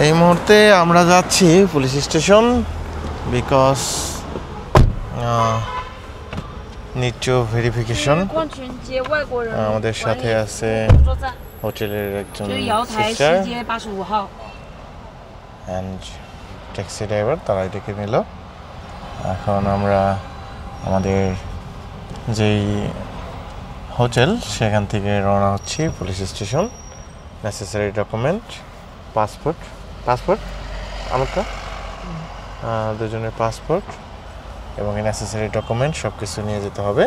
এই মুহূর্তে আমরা যাচ্ছি police station because need to verification. আমাদের সাথে আছে হোটেলের একজন সিস্টার অ্যান্ড ট্যাক্সি ড্রাইভার, তারা ডেকে নিল। এখন আমরা আমাদের যেই হোটেল সেখান থেকে রওনা হচ্ছি police station. Necessary document, passport আমারটা, দুজনের পাসপোর্ট এবং নেসেসারি ডকুমেন্ট সব কিছু নিয়ে যেতে হবে।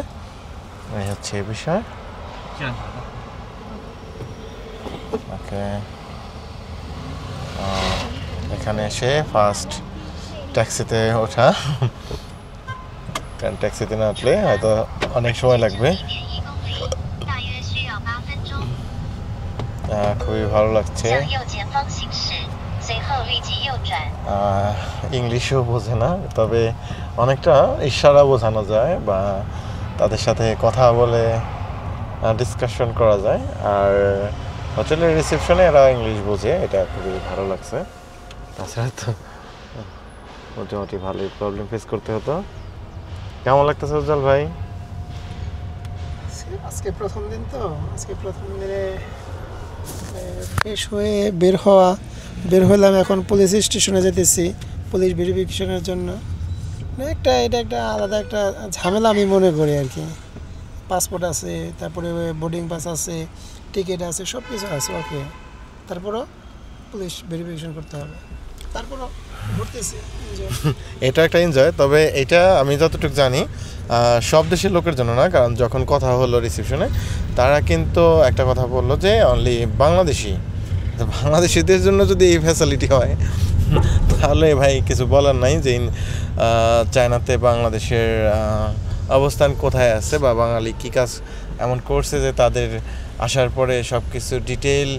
এই হচ্ছে এই বিষয়। ওকে, এখানে এসে ফার্স্ট ট্যাক্সিতে ওঠা, কারণ ট্যাক্সিতে না উঠলে হয়তো অনেক সময় লাগবে। খুবই ভালো লাগছে। ইংলিশও বোঝে না, তবে অনেকটা ইশারা বোঝানো যায় বা তাদের সাথে কথা বলে ডিসকাশন করা যায়। আর হোটেলের রিসেপশনে এরা ইংলিশ বোঝে, এটা খুবই ভালো লাগছে। তাছাড়া তো মোটামুটি ভালোই প্রবলেম ফেস করতে হতো। কেমন লাগতেছে উজ্জ্বল ভাই? আজকে প্রথম দিন তো, আজকে প্রথম দিনে ফ্রেশ হয়ে বের হলাম। এখন পুলিশ স্টেশনে যেতেছি পুলিশ ভেরিফিকেশনের জন্য। এটা একটা আলাদা একটা ঝামেলা আমি মনে করি আর কি। পাসপোর্ট আছে, তারপরে বোর্ডিং পাস আছে, টিকিট আছে, সব কিছু আছে। ওকে, তারপরও পুলিশ ভেরিফিকেশন করতে হবে, তারপরও ঘুরতেছি। এটা একটা এনজয়। তবে এটা আমি যতটুকু জানি সব দেশের লোকের জন্য না, কারণ যখন কথা হলো রিসেপশনে তারা কিন্তু একটা কথা বললো যে অনলি বাংলাদেশিদের জন্য যদি এই ফ্যাসিলিটি হয় তাহলে ভাই কিছু বলার নাই যে চায়নাতে বাংলাদেশের অবস্থান কোথায় আছে বা বাঙালি কী কাজ এমন করছে যে তাদের আসার পরে সব কিছু ডিটেইল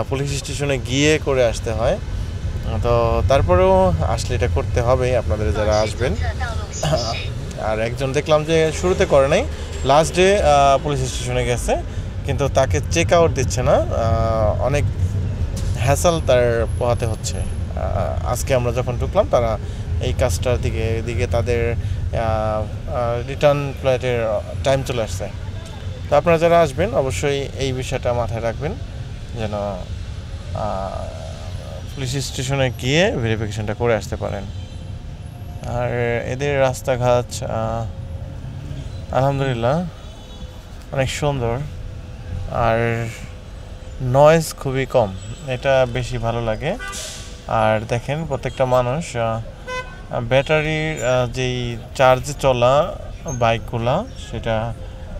পুলিশ স্টেশনে গিয়ে করে আসতে হয়। তো তারপরেও আসলে এটা করতে হবে আপনাদের যারা আসবেন। আর একজন দেখলাম যে শুরুতে করে নাই, লাস্ট ডে পুলিশ স্টেশনে গেছে, কিন্তু তাকে চেক আউট দিচ্ছে না, অনেক হ্যাসেল তার পোহাতে হচ্ছে। আজকে আমরা যখন ঢুকলাম তারা এই কাজটার দিকে তাদের রিটার্ন ফ্লাইটের টাইম চলে আসছে। তো আপনারা যারা আসবেন অবশ্যই এই বিষয়টা মাথায় রাখবেন যেন পুলিশ স্টেশনে গিয়ে ভেরিফিকেশনটা করে আসতে পারেন। আর এদের রাস্তাঘাট আলহামদুলিল্লাহ অনেক সুন্দর, আর নয়েজ খুবই কম, এটা বেশি ভালো লাগে। আর দেখেন প্রত্যেকটা মানুষ ব্যাটারির যেই চার্জে চলা বাইকগুলা, সেটা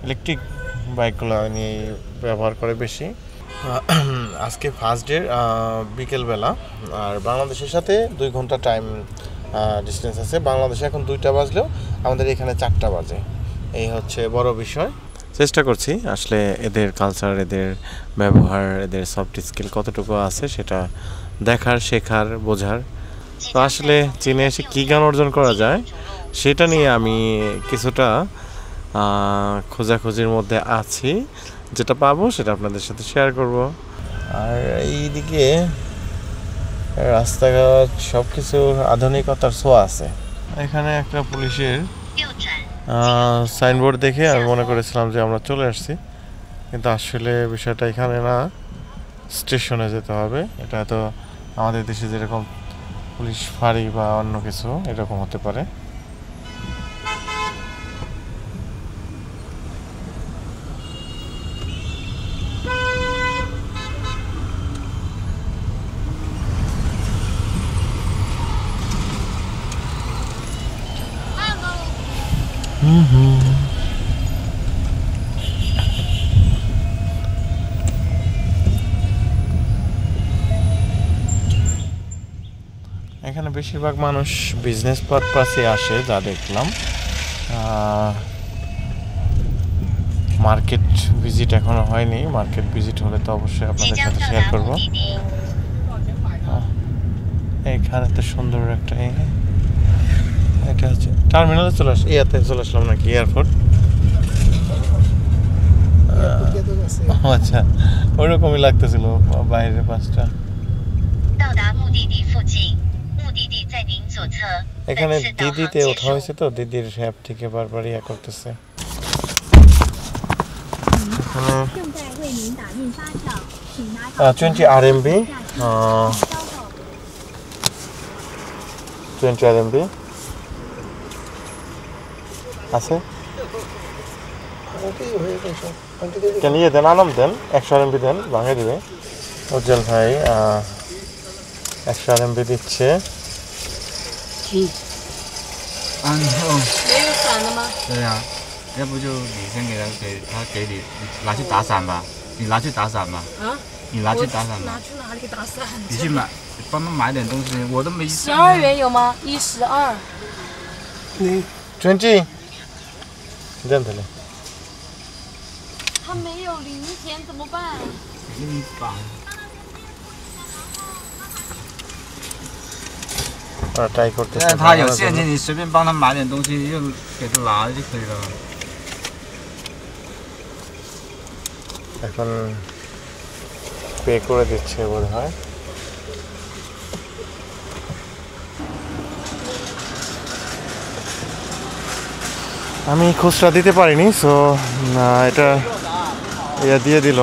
ইলেকট্রিক বাইকগুলো নিয়ে ব্যবহার করে বেশি। আজকে ফার্স্ট ডে বিকেলবেলা, আর বাংলাদেশের সাথে 2 ঘন্টা টাইম ডিস্টেন্স আছে। বাংলাদেশে এখন 2টা বাজলেও আমাদের এখানে 4টা বাজে, এই হচ্ছে বড় বিষয়। চেষ্টা করছি আসলে এদের কালচার, এদের ব্যবহার, এদের সফট স্কিল কতটুকু আছে সেটা দেখার, শেখার, বোঝার। তো আসলে চীনে এসে কী জ্ঞান অর্জন করা যায় সেটা নিয়ে আমি কিছুটা খোঁজাখুঁজির মধ্যে আছি, যেটা পাবো সেটা আপনাদের সাথে শেয়ার করব। আর এইদিকে রাস্তাঘাট সব কিছু আধুনিকতার ছোঁয়া আছে। এখানে একটা পুলিশের সাইনবোর্ড দেখে আমি মনে করেছিলাম যে আমরা চলে আসছি, কিন্তু আসলে বিষয়টা এখানে না, স্টেশনে যেতে হবে। এটা তো আমাদের দেশে যেরকম পুলিশ ফাঁড়ি বা অন্য কিছু এরকম হতে পারে। এখানে বেশিরভাগ মানুষ বিজনেস পারপাসে আসে যা দেখলাম। মার্কেট ভিজিট এখনো হয়নি, মার্কেট ভিজিট হলে তো অবশ্যই আপনাদের সাথে শেয়ার করব। এখানে তো সুন্দর একটা, এটা হচ্ছে টার্মিনালে চলে আসলাম নাকি এয়ারপোর্ট? আচ্ছা, ওইরকমই লাগতেছিল বাইরের পাশটা। 达目的地附近，目的地在您左侧。 এখানে 本次导航 দিদিতে 结 ওঠা 束。 হয়েছে তো দিদির অ্যাপ থেকে বারবার ইয়া করতেছে এখানে 正在为您打印发票，请拿好 20 RMB 20 RMB আছে ওটাই হয়ে গেছে সব। আন্টি দিদি কেন ইয়ে দেন আনাম দেন 100 RMB দেন ভাঙে দিবে উজ্জ্বল ভাই 100 RMB দিচ্ছে 然后没有伞的吗？对呀、要不就你先给你拿去打伞吧，你拿去打伞吧，啊？你拿去打伞吧拿，去哪里打伞？你去买帮他买点东西，我都没12元有吗？12。 নেই 20 দেন তাহলে 他没有零钱怎么办？给你绑。 ট্রাই করতেছে 现在他有现金，你随便帮他买点东西，又给他拿就可以了。 এখন পে করে দিচ্ছে বোধ হয় আমি খুচরা দিতে পারিনি সো এটা ইয়া দিয়ে দিল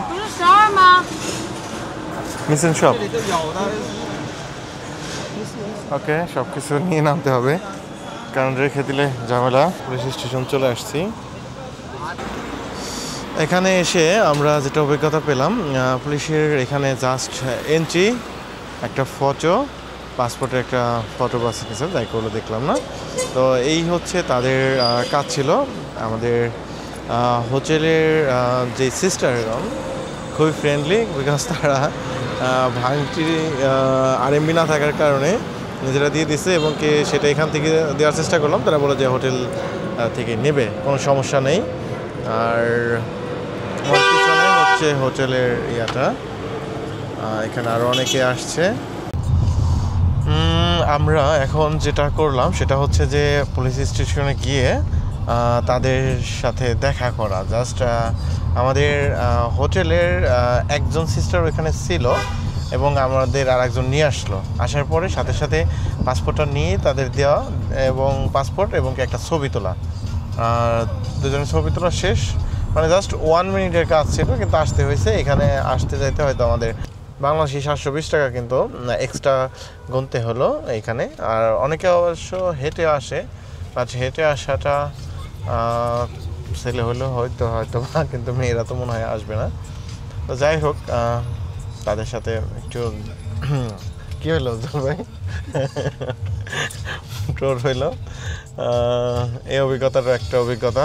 不是12吗？ মিশন শপ ওকে সব কিছু নিয়ে নামতে হবে কারণ রেখে দিলে ঝামেলা পুলিশ স্টেশন চলে আসছি এখানে এসে আমরা যেটা অভিজ্ঞতা পেলাম পুলিশের এখানে জাস্ট এন্ট্রি একটা ফটো পাসপোর্টের একটা ফটো বাস কিছু যাই করলো দেখলাম না তো এই হচ্ছে তাদের কাজ ছিল আমাদের হোটেলের যে সিস্টারগণ খুবই ফ্রেন্ডলি বিকজ তারা ভাঙটি আরএমবি না থাকার কারণে নিজেরা দিয়ে দিচ্ছে এবং কে সেটা এখান থেকে দেওয়ার চেষ্টা করলাম তারা বলে যে হোটেল থেকে নেবে কোনো সমস্যা নেই আর আমার পিছনে হচ্ছে হোটেলের ইয়াটা এখানে আরও অনেকে আসছে আমরা এখন যেটা করলাম সেটা হচ্ছে যে পুলিশ স্টেশনে গিয়ে তাদের সাথে দেখা করা জাস্ট আমাদের হোটেলের একজন সিস্টার ওখানে ছিল এবং আমাদের আর একজন নিয়ে আসলো আসার পরে সাথে সাথে পাসপোর্টটা নিয়ে তাদের দেওয়া এবং পাসপোর্ট এবং একটা ছবি তোলা দুজনের ছবি তোলা শেষ মানে জাস্ট 1 মিনিটের কাজ ছিল কিন্তু আসতে হয়েছে এখানে আসতে যাইতে হয়তো আমাদের বাংলাদেশি 720 টাকা কিন্তু এক্সট্রা গুনতে হলো এখানে আর অনেকে অবশ্য হেঁটে আসে বাট হেঁটে আসাটা ছেলে হলেও হয়তো কিন্তু মেয়েরা তো মনে হয় আসবে না তো যাই হোক তাদের সাথে একটু কী হলো ভাই টোর হইলো এই অভিজ্ঞতাটা একটা অভিজ্ঞতা